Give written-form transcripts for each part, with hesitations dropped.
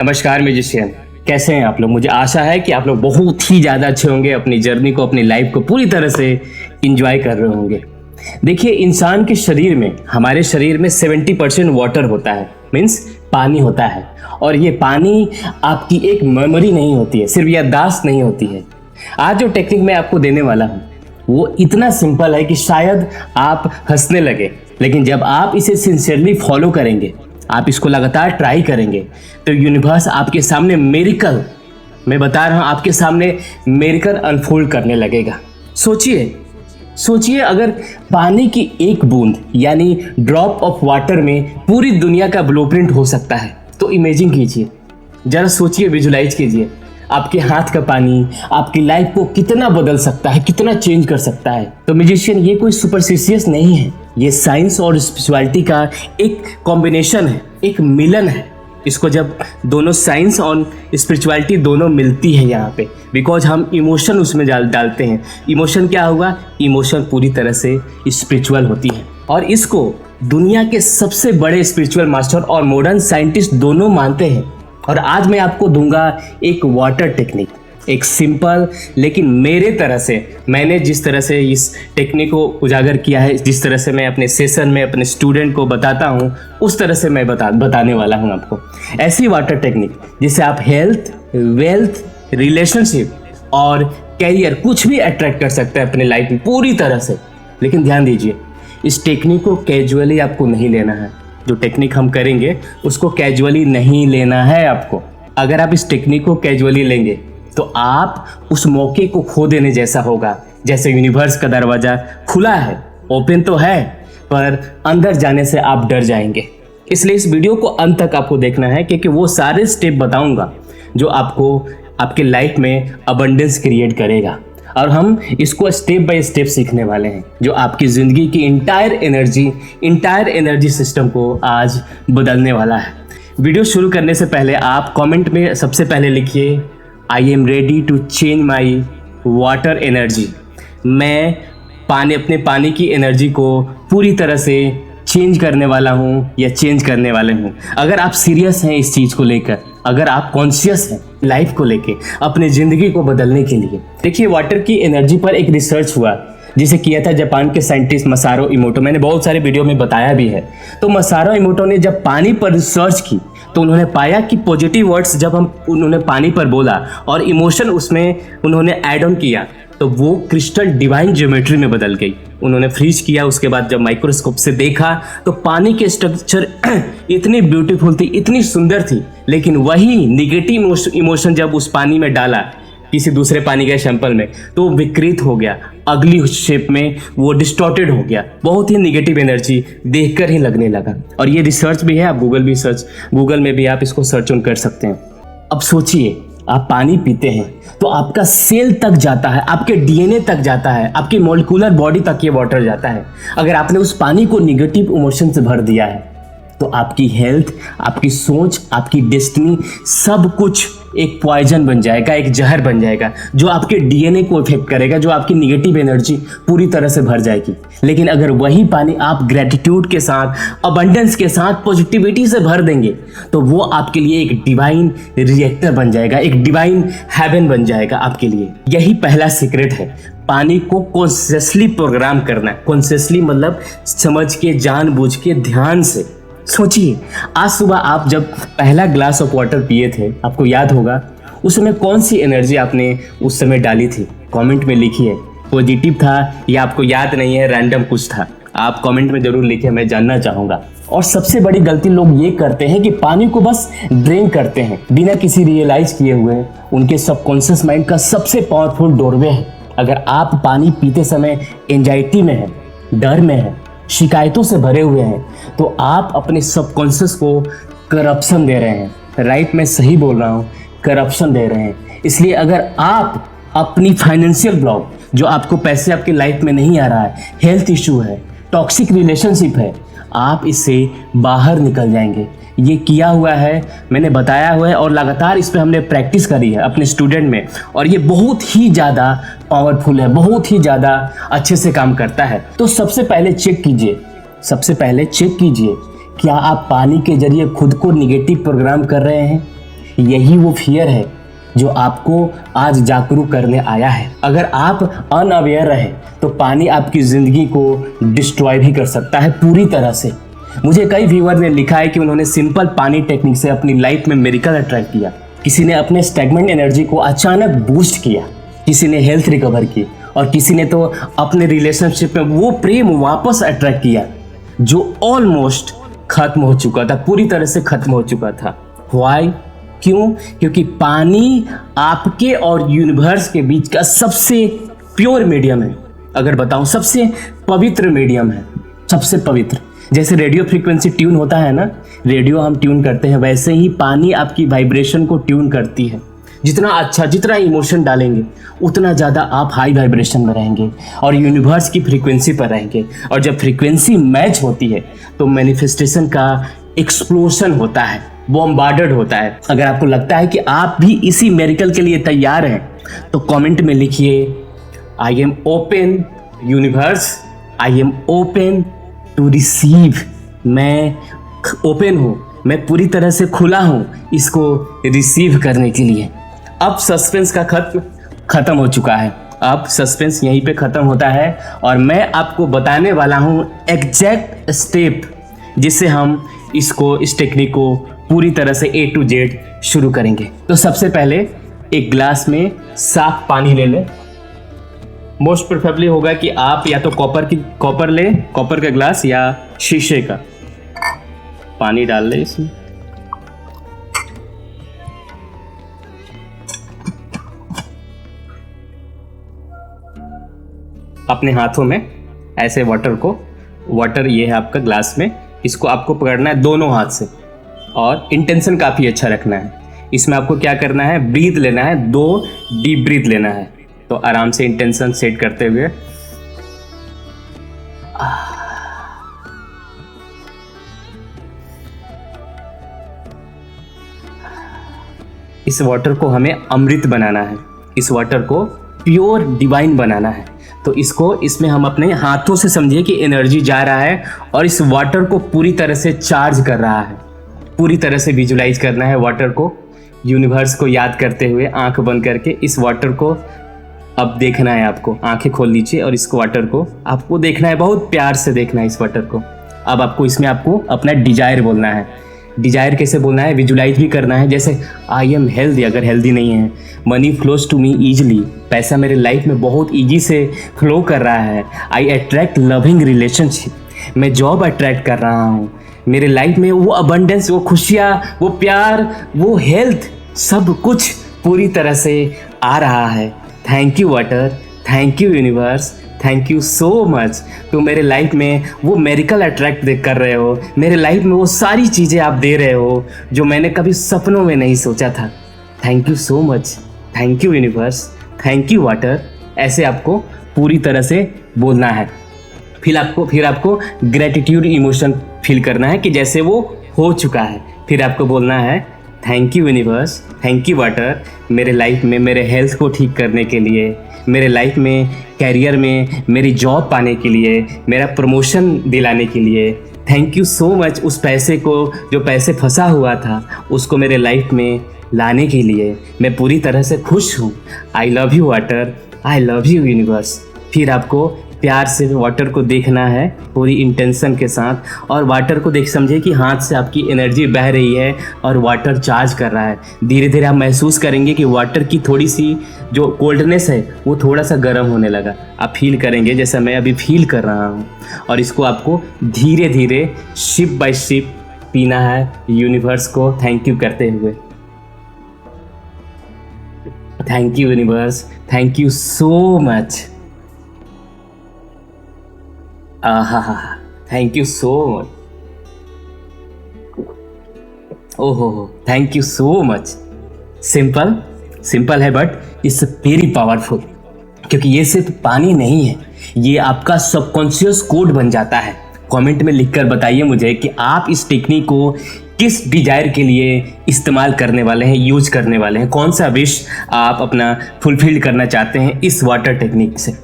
नमस्कार म्यूजिशियन, कैसे हैं आप लोग। मुझे आशा है कि आप लोग बहुत ही ज़्यादा अच्छे होंगे, अपनी जर्नी को, अपनी लाइफ को पूरी तरह से इंजॉय कर रहे होंगे। देखिए, इंसान के शरीर में, हमारे शरीर में 70% वाटर होता है, मीन्स पानी होता है। और ये पानी आपकी एक मेमोरी नहीं होती है, सिर्फ याददाश्त नहीं होती है। आज जो टेक्निक मैं आपको देने वाला हूँ वो इतना सिंपल है कि शायद आप हंसने लगे, लेकिन जब आप इसे सिंसियरली फॉलो करेंगे, आप इसको लगातार ट्राई करेंगे, तो यूनिवर्स आपके सामने मेरिकल, मैं बता रहा हूँ, आपके सामने मेरिकल अनफोल्ड करने लगेगा। सोचिए अगर पानी की एक बूंद यानी ड्रॉप ऑफ वाटर में पूरी दुनिया का ब्लूप्रिंट हो सकता है, तो इमेजिन कीजिए, जरा सोचिए, विजुलाइज कीजिए, आपके हाथ का पानी आपकी लाइफ को कितना बदल सकता है, कितना चेंज कर सकता है। तो म्यूजिशियन, ये कोई सुपरस्टिशियस नहीं है, ये साइंस और स्पिरिचुअलिटी का एक कॉम्बिनेशन है, एक मिलन है। इसको जब दोनों साइंस और स्पिरिचुअलिटी दोनों मिलती है यहाँ पे, बिकॉज हम इमोशन उसमें डालते हैं। इमोशन क्या होगा? इमोशन पूरी तरह से स्पिरिचुअल होती है, और इसको दुनिया के सबसे बड़े स्पिरिचुअल मास्टर और मॉडर्न साइंटिस्ट दोनों मानते हैं। और आज मैं आपको दूंगा एक वाटर टेक्निक, एक सिंपल, लेकिन मेरे तरह से, मैंने जिस तरह से इस टेक्निक को उजागर किया है, जिस तरह से मैं अपने सेशन में अपने स्टूडेंट को बताता हूँ, उस तरह से मैं बताने वाला हूँ आपको ऐसी वाटर टेक्निक जिससे आप हेल्थ, वेल्थ, रिलेशनशिप और कैरियर कुछ भी अट्रैक्ट कर सकते हैं अपने लाइफ में पूरी तरह से। लेकिन ध्यान दीजिए, इस टेक्निक को कैजुअली आपको नहीं लेना है। जो टेक्निक हम करेंगे उसको कैजुअली नहीं लेना है आपको। अगर आप इस टेक्निक को कैजुअली लेंगे तो आप उस मौके को खो देने जैसा होगा, जैसे यूनिवर्स का दरवाजा खुला है, ओपन तो है, पर अंदर जाने से आप डर जाएंगे। इसलिए इस वीडियो को अंत तक आपको देखना है, क्योंकि वो सारे स्टेप बताऊंगा जो आपको आपके लाइफ में अबंडेंस क्रिएट करेगा। और हम इसको स्टेप बाय स्टेप सीखने वाले हैं, जो आपकी ज़िंदगी की इंटायर एनर्जी सिस्टम को आज बदलने वाला है। वीडियो शुरू करने से पहले आप कमेंट में सबसे पहले लिखिए, I am ready to change my water energy. मैं अपने पानी की एनर्जी को पूरी तरह से चेंज करने वाला हूँ या चेंज करने वाले हूँ। अगर आप सीरियस हैं इस चीज़ को लेकर, अगर आप कॉन्शियस हैं लाइफ को लेके, अपने ज़िंदगी को बदलने के लिए। देखिए, वाटर की एनर्जी पर एक रिसर्च हुआ जिसे किया था जापान के साइंटिस्ट मसारो इमोटो। मैंने बहुत सारे वीडियो में बताया भी है। तो मसारो इमोटो ने जब पानी पर रिसर्च की तो उन्होंने पाया कि पॉजिटिव वर्ड्स जब उन्होंने पानी पर बोला और इमोशन उसमें उन्होंने ऐड ऑन किया, तो वो क्रिस्टल डिवाइन ज्योमेट्री में बदल गई। उन्होंने फ्रीज किया, उसके बाद जब माइक्रोस्कोप से देखा तो पानी के स्ट्रक्चर इतनी ब्यूटीफुल थी, इतनी सुंदर थी, लेकिन वही निगेटिव इमोशन जब उस पानी में डाला किसी दूसरे पानी के सैंपल में, तो विकृत हो गया, अगली शेप में वो डिस्टॉर्टेड हो गया। बहुत ही निगेटिव एनर्जी देखकर ही लगने लगा। और ये रिसर्च भी है, आप गूगल में भी आप इसको सर्च ऑन कर सकते हैं। अब सोचिए, आप पानी पीते हैं तो आपका सेल तक जाता है, आपके डीएनए तक जाता है, आपके मॉलिक्यूलर बॉडी तक ये वाटर जाता है। अगर आपने उस पानी को निगेटिव इमोशन से भर दिया है तो आपकी हेल्थ, आपकी सोच, आपकी डेस्टिनी, सब कुछ एक पॉइजन बन जाएगा, एक जहर बन जाएगा, जो आपके डीएनए को इफेक्ट करेगा, जो आपकी निगेटिव एनर्जी पूरी तरह से भर जाएगी। लेकिन अगर वही पानी आप ग्रेटिट्यूड के साथ, अबंडेंस के साथ, पॉजिटिविटी से भर देंगे, तो वो आपके लिए एक डिवाइन रिएक्टर बन जाएगा, एक डिवाइन हेवन बन जाएगा आपके लिए। यही पहला सीक्रेट है, पानी को कॉन्शियसली प्रोग्राम करना। कॉन्शियसली मतलब समझ के, जानबूझ के, ध्यान से। सोचिए, आज सुबह आप जब पहला ग्लास ऑफ वाटर पिए थे, आपको याद होगा उस समय कौन सी एनर्जी आपने उस समय डाली थी? कमेंट में लिखिए, पॉजिटिव था या आपको याद नहीं है, रैंडम कुछ था। आप कमेंट में जरूर लिखिए, मैं जानना चाहूँगा। और सबसे बड़ी गलती लोग ये करते हैं कि पानी को बस ड्रिंक करते हैं बिना किसी रियलाइज किए हुए। उनके सबकॉन्शियस माइंड का सबसे पावरफुल डोरवे है। अगर आप पानी पीते समय एंजाइटी में हैं, डर में हैं, शिकायतों से भरे हुए हैं, तो आप अपने सबकॉन्शियस को करप्शन दे रहे हैं। राइट, मैं सही बोल रहा हूँ, करप्शन दे रहे हैं। इसलिए अगर आप अपनी फाइनेंशियल ब्लॉक, जो आपको पैसे आपके लाइफ में नहीं आ रहा है, हेल्थ इशू है, टॉक्सिक रिलेशनशिप है, आप इससे बाहर निकल जाएंगे। ये किया हुआ है, मैंने बताया हुआ है, और लगातार इस पर हमने प्रैक्टिस करी है अपने स्टूडेंट में, और ये बहुत ही ज़्यादा पावरफुल है, बहुत ही ज़्यादा अच्छे से काम करता है। तो सबसे पहले चेक कीजिए क्या आप पानी के जरिए खुद को निगेटिव प्रोग्राम कर रहे हैं यही वो फियर है जो आपको आज जागरूक करने आया है। अगर आप अनअवेयर रहे तो पानी आपकी ज़िंदगी को डिस्ट्रॉय भी कर सकता है पूरी तरह से। मुझे कई व्यूअर ने लिखा है कि उन्होंने सिंपल पानी टेक्निक से अपनी लाइफ में मिरेकल अट्रैक्ट किया। किसी ने अपने स्टैग्नेंट एनर्जी को अचानक बूस्ट किया, किसी ने हेल्थ रिकवर की, और किसी ने तो अपने रिलेशनशिप में वो प्रेम वापस अट्रैक्ट किया जो ऑलमोस्ट खत्म हो चुका था, पूरी तरह से खत्म हो चुका था। व्हाई? क्यों? क्योंकि पानी आपके और यूनिवर्स के बीच का सबसे प्योर मीडियम है। अगर बताऊं, सबसे पवित्र मीडियम है, सबसे पवित्र। जैसे रेडियो फ्रीक्वेंसी ट्यून होता है ना, रेडियो हम ट्यून करते हैं, वैसे ही पानी आपकी वाइब्रेशन को ट्यून करती है। जितना अच्छा, जितना इमोशन डालेंगे उतना ज़्यादा आप हाई वाइब्रेशन में रहेंगे और यूनिवर्स की फ्रीक्वेंसी पर रहेंगे। और जब फ्रीक्वेंसी मैच होती है तो मैनिफेस्टेशन का एक्सप्लोशन होता है, बॉम्बार्डेड होता है। अगर आपको लगता है कि आप भी इसी मिरेकल के लिए तैयार हैं तो कमेंट में लिखिए, I am open universe, I am open to receive. मैं ओपन हूँ, मैं पूरी तरह से खुला हूँ इसको रिसीव करने के लिए। अब सस्पेंस का खत्म हो चुका है। अब सस्पेंस यहीं पे ख़त्म होता है और मैं आपको बताने वाला हूँ एग्जैक्ट स्टेप जिससे हम इस टेक्निक को पूरी तरह से A to Z शुरू करेंगे। तो सबसे पहले एक ग्लास में साफ पानी ले लें। मोस्ट प्रेफरेबली होगा कि आप या तो कॉपर का ग्लास या शीशे का। पानी डाल लें इसमें। अपने हाथों में ऐसे वाटर ये है आपका ग्लास में, इसको आपको पकड़ना है दोनों हाथ से और इंटेंशन काफ़ी अच्छा रखना है। इसमें आपको क्या करना है, ब्रीथ लेना है, 2 डीप ब्रीथ लेना है। तो आराम से इंटेंशन सेट करते हुए इस वाटर को हमें अमृत बनाना है, इस वाटर को प्योर डिवाइन बनाना है। तो इसमें हम अपने हाथों से समझिए कि एनर्जी जा रहा है और इस वाटर को पूरी तरह से चार्ज कर रहा है। पूरी तरह से विजुलाइज करना है वाटर को, यूनिवर्स को याद करते हुए आंख बंद करके इस वाटर को अब देखना है आपको। आंखें खोल लीजिए और इस वाटर को आपको देखना है, बहुत प्यार से देखना है इस वाटर को। अब आपको अपना डिजायर बोलना है। डिजायर कैसे बोलना है, विजुलाइज भी करना है। जैसे आई एम हेल्दी, अगर हेल्दी नहीं है, money flows to me easily, पैसा मेरे लाइफ में बहुत ईजी से फ्लो कर रहा है। आई अट्रैक्ट लविंग रिलेशनशिप, मैं जॉब अट्रैक्ट कर रहा हूँ। मेरे लाइफ में वो अबंडेंस, वो खुशियाँ, वो प्यार, वो हेल्थ, सब कुछ पूरी तरह से आ रहा है। Thank you water, thank you universe, thank you so much. तो मेरे लाइफ में वो मेरिकल अट्रैक्ट कर रहे हो, मेरे लाइफ में वो सारी चीज़ें आप दे रहे हो जो मैंने कभी सपनों में नहीं सोचा था। Thank you so much, thank you universe, thank you water. ऐसे आपको पूरी तरह से बोलना है। फिर आपको ग्रेटिट्यूड इमोशन फील करना है कि जैसे वो हो चुका है। फिर आपको बोलना है thank you universe, thank you water, मेरे लाइफ में मेरे हेल्थ को ठीक करने के लिए, मेरे लाइफ में कैरियर में मेरी जॉब पाने के लिए, मेरा प्रमोशन दिलाने के लिए। थैंक यू सो मच उस पैसे को, जो पैसे फंसा हुआ था, उसको मेरे लाइफ में लाने के लिए। मैं पूरी तरह से खुश हूँ। I love you water, I love you universe. फिर आपको प्यार से वाटर को देखना है पूरी इंटेंशन के साथ, और वाटर को समझिए कि हाथ से आपकी एनर्जी बह रही है और वाटर चार्ज कर रहा है। धीरे धीरे आप महसूस करेंगे कि वाटर की थोड़ी सी जो कोल्डनेस है वो थोड़ा सा गर्म होने लगा। आप फील करेंगे जैसा मैं अभी फील कर रहा हूँ। और इसको आपको धीरे धीरे शिप बाय शिप पीना है, यूनिवर्स को थैंक यू करते हुए। Thank you universe, thank you so much. Thank you so much. ओहो, thank you so much. Simple है बट इट्स वेरी पावरफुल, क्योंकि ये सिर्फ पानी नहीं है, ये आपका सबकॉन्शियस कोड बन जाता है। कमेंट में लिखकर बताइए मुझे कि आप इस टेक्निक को किस डिजायर के लिए इस्तेमाल करने वाले हैं, यूज करने वाले हैं, कौन सा विश आप अपना फुलफिल करना चाहते हैं इस वाटर टेक्निक से।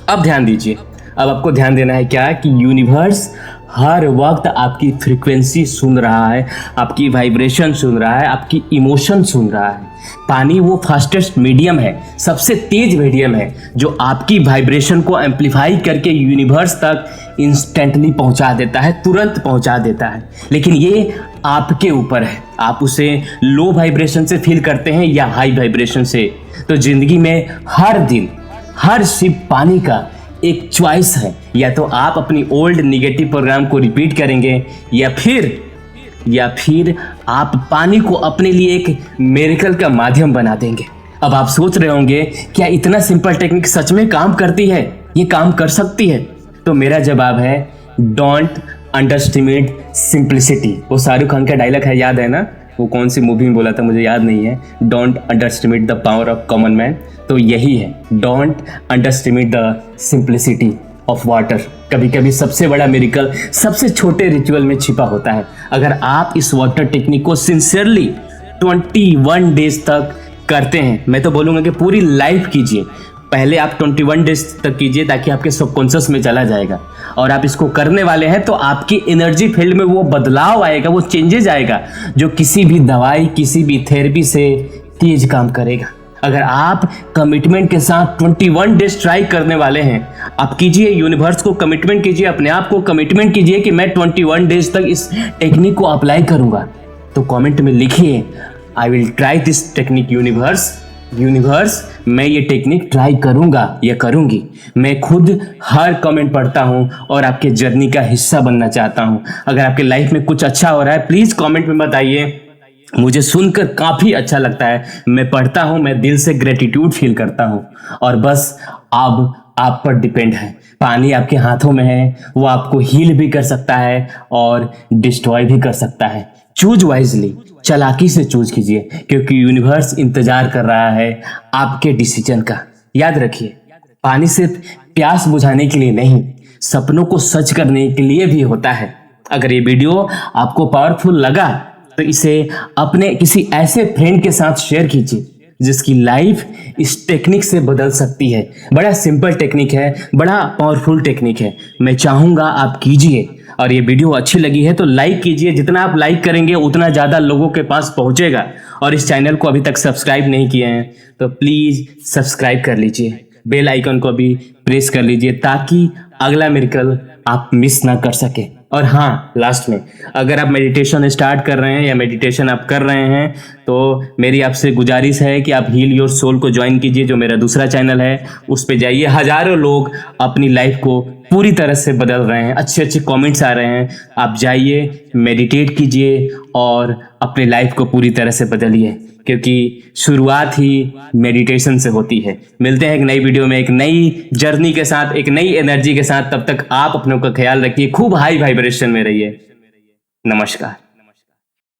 अब ध्यान दीजिए, अब आपको ध्यान देना है क्या कि यूनिवर्स हर वक्त आपकी फ्रीक्वेंसी सुन रहा है, आपकी वाइब्रेशन सुन रहा है, आपकी इमोशन सुन रहा है। पानी वो फास्टेस्ट मीडियम है, सबसे तेज मीडियम है, जो आपकी वाइब्रेशन को एम्पलीफाई करके यूनिवर्स तक इंस्टेंटली पहुंचा देता है, तुरंत पहुंचा देता है। लेकिन ये आपके ऊपर है, आप उसे लो वाइब्रेशन से फील करते हैं या हाई वाइब्रेशन से। तो जिंदगी में हर दिन हर सिप पानी का एक चॉइस है, या तो आप अपनी ओल्ड निगेटिव प्रोग्राम को रिपीट करेंगे या फिर आप पानी को अपने लिए एक मिरेकल का माध्यम बना देंगे। अब आप सोच रहे होंगे क्या इतना सिंपल टेक्निक सच में काम करती है, ये काम कर सकती है? तो मेरा जवाब है डोंट अंडरस्टिमेट सिंप्लिसिटी। वो शाहरुख खान का डायलॉग है, याद है ना? वो कौन सी मूवी में बोला था मुझे याद नहीं है। Don't underestimate the power of common man. तो यही है, don't underestimate the simplicity of water. कभी कभी सबसे बड़ा मिरेकल सबसे छोटे रिचुअल में छिपा होता है। अगर आप इस वाटर टेक्निक को सिंसियरली 21 डेज तक करते हैं, मैं तो बोलूँगा कि पूरी लाइफ कीजिए। पहले आप 21 डेज तक कीजिए ताकि आपके सबकॉन्शियस में चला जाएगा, और आप इसको करने वाले हैं तो आपकी एनर्जी फील्ड में वो बदलाव आएगा, वो चेंजेज आएगा जो किसी भी दवाई, किसी भी थेरेपी से तेज काम करेगा। अगर आप कमिटमेंट के साथ 21 डेज ट्राई करने वाले हैं, आप कीजिए, यूनिवर्स को कमिटमेंट कीजिए, अपने आप को कमिटमेंट कीजिए कि मैं 21 डेज तक इस टेक्निक को अप्लाई करूंगा। तो कमेंट में लिखिए I will try this technique universe, मैं ये टेक्निक ट्राई करूंगा या करूंगी। मैं खुद हर कमेंट पढ़ता हूं और आपके जर्नी का हिस्सा बनना चाहता हूं। अगर आपके लाइफ में कुछ अच्छा हो रहा है, प्लीज कमेंट में बताइए, मुझे सुनकर काफी अच्छा लगता है। मैं पढ़ता हूं, मैं दिल से ग्रेटिट्यूड फील करता हूं। और बस अब आप पर डिपेंड है, पानी आपके हाथों में है, वो आपको हील भी कर सकता है और डिस्ट्रॉय भी कर सकता है। चूज वाइजली, चालाकी से चूज कीजिए, क्योंकि यूनिवर्स इंतजार कर रहा है आपके डिसीजन का। याद रखिए, पानी सिर्फ प्यास बुझाने के लिए नहीं, सपनों को सच करने के लिए भी होता है। अगर ये वीडियो आपको पावरफुल लगा तो इसे अपने किसी ऐसे फ्रेंड के साथ शेयर कीजिए जिसकी लाइफ इस टेक्निक से बदल सकती है। बड़ा सिंपल टेक्निक है, बड़ा पावरफुल टेक्निक है। मैं चाहूँगा आप कीजिए। और ये वीडियो अच्छी लगी है तो लाइक कीजिए, जितना आप लाइक करेंगे उतना ज़्यादा लोगों के पास पहुँचेगा। और इस चैनल को अभी तक सब्सक्राइब नहीं किए हैं तो प्लीज़ सब्सक्राइब कर लीजिए, बेल आइकन को भी प्रेस कर लीजिए ताकि अगला मिरेकल आप मिस ना कर सके। और हाँ, लास्ट में, अगर आप मेडिटेशन स्टार्ट कर रहे हैं या मेडिटेशन आप कर रहे हैं तो मेरी आपसे गुजारिश है कि आप हील योर सोल को ज्वाइन कीजिए, जो मेरा दूसरा चैनल है। उस पे जाइए, हजारों लोग अपनी लाइफ को पूरी तरह से बदल रहे हैं, अच्छे अच्छे कमेंट्स आ रहे हैं। आप जाइए, मेडिटेट कीजिए और अपनी लाइफ को पूरी तरह से बदलिए, क्योंकि शुरुआत ही मेडिटेशन से होती है। मिलते हैं एक नई वीडियो में, एक नई जर्नी के साथ, एक नई एनर्जी के साथ। तब तक आप अपनों का ख्याल रखिए, खूब हाई वाइब्रेशन में रहिए। नमस्कार।